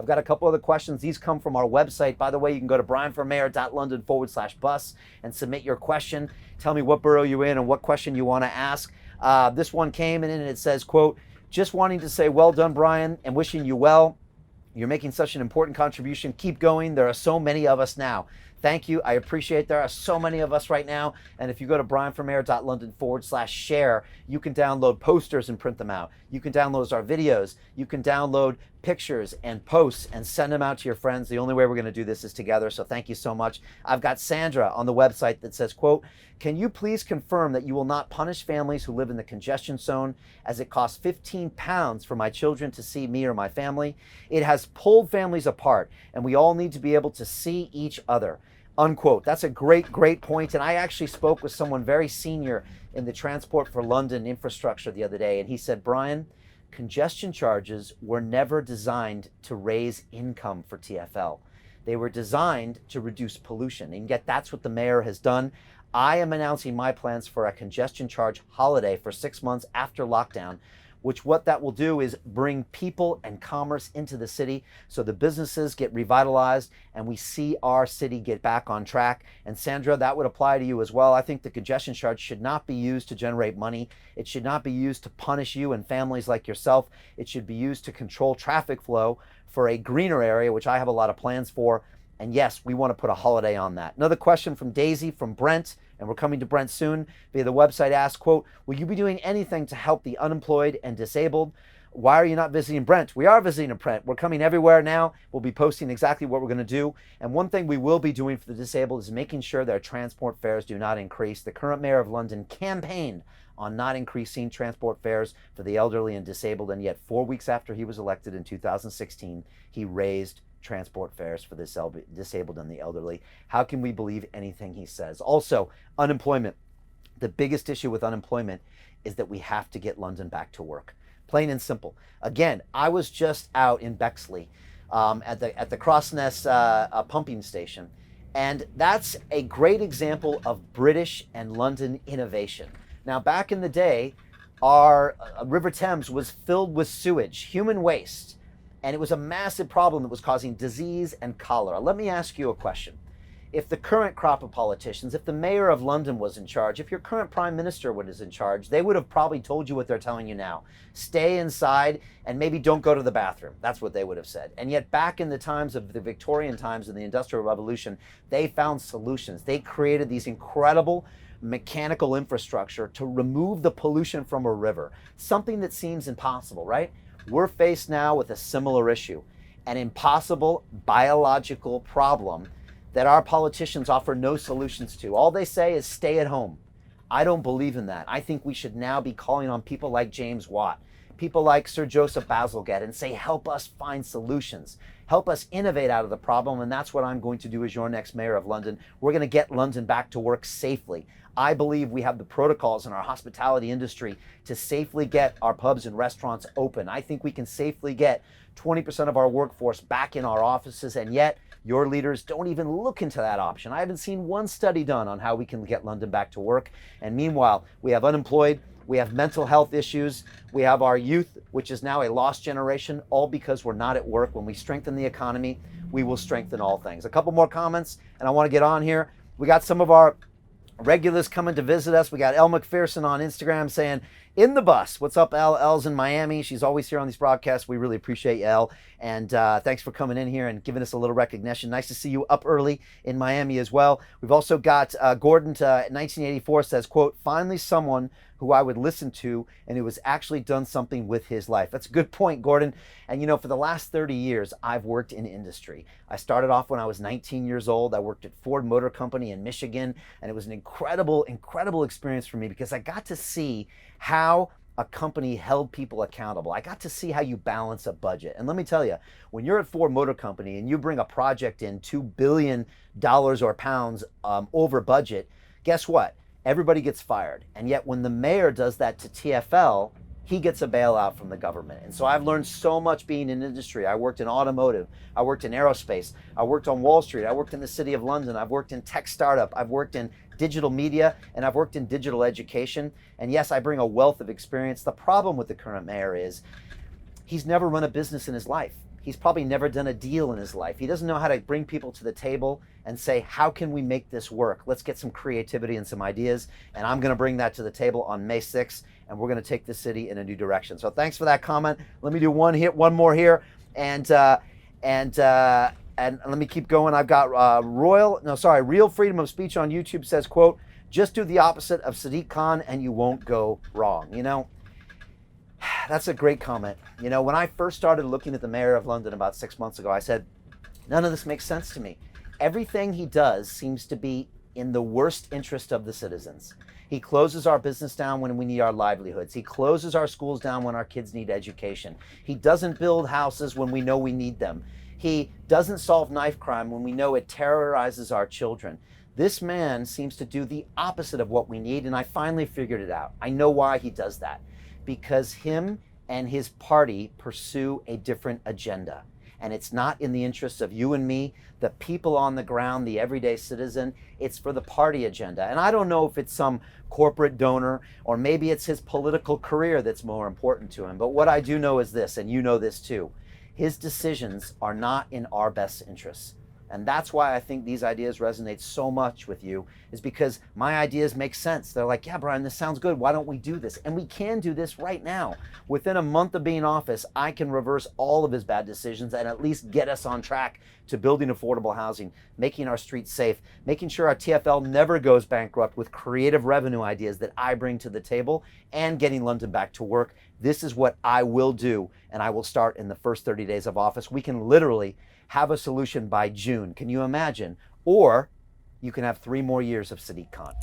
I've got a couple other questions. These come from our website. By the way, you can go to brianformayor.london/bus and submit your question. Tell me what borough you're in and what question you want to ask. This one came in and it says, quote, just wanting to say well done, Brian, and wishing you well. You're making such an important contribution. Keep going. There are so many of us now. Thank you. I appreciate there are so many of us right now. And if you go to brianformayor.london/share, you can download posters and print them out. You can download our videos. You can download pictures and posts and send them out to your friends. The only way we're going to do this is together. So thank you so much. I've got Sandra on the website that says, quote, can you please confirm that you will not punish families who live in the congestion zone, as it costs £15 for my children to see me or my family? It has pulled families apart, and we all need to be able to see each other. Unquote. That's a great point. And I actually spoke with someone very senior in the Transport for London infrastructure the other day, and he said, Brian, congestion charges were never designed to raise income for TfL. They were designed to reduce pollution, and yet that's what the mayor has done. I am announcing my plans for a congestion charge holiday for 6 months after lockdown, which what that will do is bring people and commerce into the city so the businesses get revitalized and we see our city get back on track. And Sandra, that would apply to you as well. I think the congestion charge should not be used to generate money. It should not be used to punish you and families like yourself. It should be used to control traffic flow for a greener area, which I have a lot of plans for. And yes, we want to put a holiday on that. Another question from Daisy, from Brent, and we're coming to Brent soon, via the website, asks, quote, will you be doing anything to help the unemployed and disabled? Why are you not visiting Brent? We are visiting Brent. We're coming everywhere now. We'll be posting exactly what we're going to do. And one thing we will be doing for the disabled is making sure their transport fares do not increase. The current mayor of London campaigned on not increasing transport fares for the elderly and disabled, and yet 4 weeks after he was elected in 2016, he raised transport fares for the disabled and the elderly. How can we believe anything he says? Also, unemployment. The biggest issue with unemployment is that we have to get London back to work. Plain and simple. Again, I was just out in Bexley at the Crossness pumping station, and that's a great example of British and London innovation. Now, back in the day, our River Thames was filled with sewage, human waste, and it was a massive problem that was causing disease and cholera. Let me ask you a question. If the current crop of politicians, if the mayor of London was in charge, if your current prime minister was in charge, they would have probably told you what they're telling you now. Stay inside and maybe don't go to the bathroom. That's what they would have said. And yet back in the times of the Victorian times and the Industrial Revolution, they found solutions. They created these incredible mechanical infrastructure to remove the pollution from a river. Something that seems impossible, right? We're faced now with a similar issue, an impossible biological problem that our politicians offer no solutions to. All they say is stay at home. I don't believe in that. I think we should now be calling on people like James Watt, people like Sir Joseph Bazalgette, and say, help us find solutions. Help us innovate out of the problem, and that's what I'm going to do as your next mayor of London. We're going to get London back to work safely. I believe we have the protocols in our hospitality industry to safely get our pubs and restaurants open. I think we can safely get 20% of our workforce back in our offices, and yet your leaders don't even look into that option. I haven't seen one study done on how we can get London back to work. And meanwhile, we have unemployed, we have mental health issues, we have our youth, which is now a lost generation, all because we're not at work. When we strengthen the economy, we will strengthen all things. A couple more comments, and I want to get on here. We got some of our regulars coming to visit us. We got Elle McPherson on Instagram saying, in the bus. What's up, Elle? Elle's in Miami. She's always here on these broadcasts. We really appreciate you, Elle. And thanks for coming in here and giving us a little recognition. Nice to see you up early in Miami as well. We've also got Gordon to 1984 says, quote, finally someone who I would listen to and who has actually done something with his life. That's a good point, Gordon. And you know, for the last 30 years, I've worked in industry. I started off when I was 19 years old. I worked at Ford Motor Company in Michigan, and it was an incredible, incredible experience for me because I got to see how a company held people accountable. I got to see how you balance a budget. And let me tell you, when you're at Ford Motor Company and you bring a project in $2 billion or pounds over budget, guess what? Everybody gets fired. And yet when the mayor does that to TfL, he gets a bailout from the government. And so I've learned so much being in industry. I worked in automotive, I worked in aerospace, I worked on Wall Street, I worked in the City of London, I've worked in tech startup, I've worked in digital media, and I've worked in digital education. And yes, I bring a wealth of experience. The problem with the current mayor is he's never run a business in his life. He's probably never done a deal in his life. He doesn't know how to bring people to the table and say, how can we make this work? Let's get some creativity and some ideas. And I'm going to bring that to the table on May 6th, and we're going to take the city in a new direction. So thanks for that comment. Let me do one more here. And let me keep going. I've got Real Freedom of Speech on YouTube says, quote, just do the opposite of Sadiq Khan and you won't go wrong. You know, that's a great comment. You know, when I first started looking at the mayor of London about 6 months ago, I said, none of this makes sense to me. Everything he does seems to be in the worst interest of the citizens. He closes our business down when we need our livelihoods. He closes our schools down when our kids need education. He doesn't build houses when we know we need them. He doesn't solve knife crime when we know it terrorizes our children. This man seems to do the opposite of what we need, and I finally figured it out. I know why he does that. Because him and his party pursue a different agenda. And it's not in the interests of you and me, the people on the ground, the everyday citizen. It's for the party agenda. And I don't know if it's some corporate donor or maybe it's his political career that's more important to him. But what I do know is this, and you know this too. His decisions are not in our best interests. And that's why I think these ideas resonate so much with you, is because my ideas make sense. They're like, yeah, Brian, this sounds good. Why don't we do this? And we can do this right now. Within a month of being in office, I can reverse all of his bad decisions and at least get us on track to building affordable housing, making our streets safe, making sure our TFL never goes bankrupt with creative revenue ideas that I bring to the table, and getting London back to work. This is what I will do, and I will start in the first 30 days of office. We can literally have a solution by June. Can you imagine? Or you can have 3 more years of Sadiq Khan.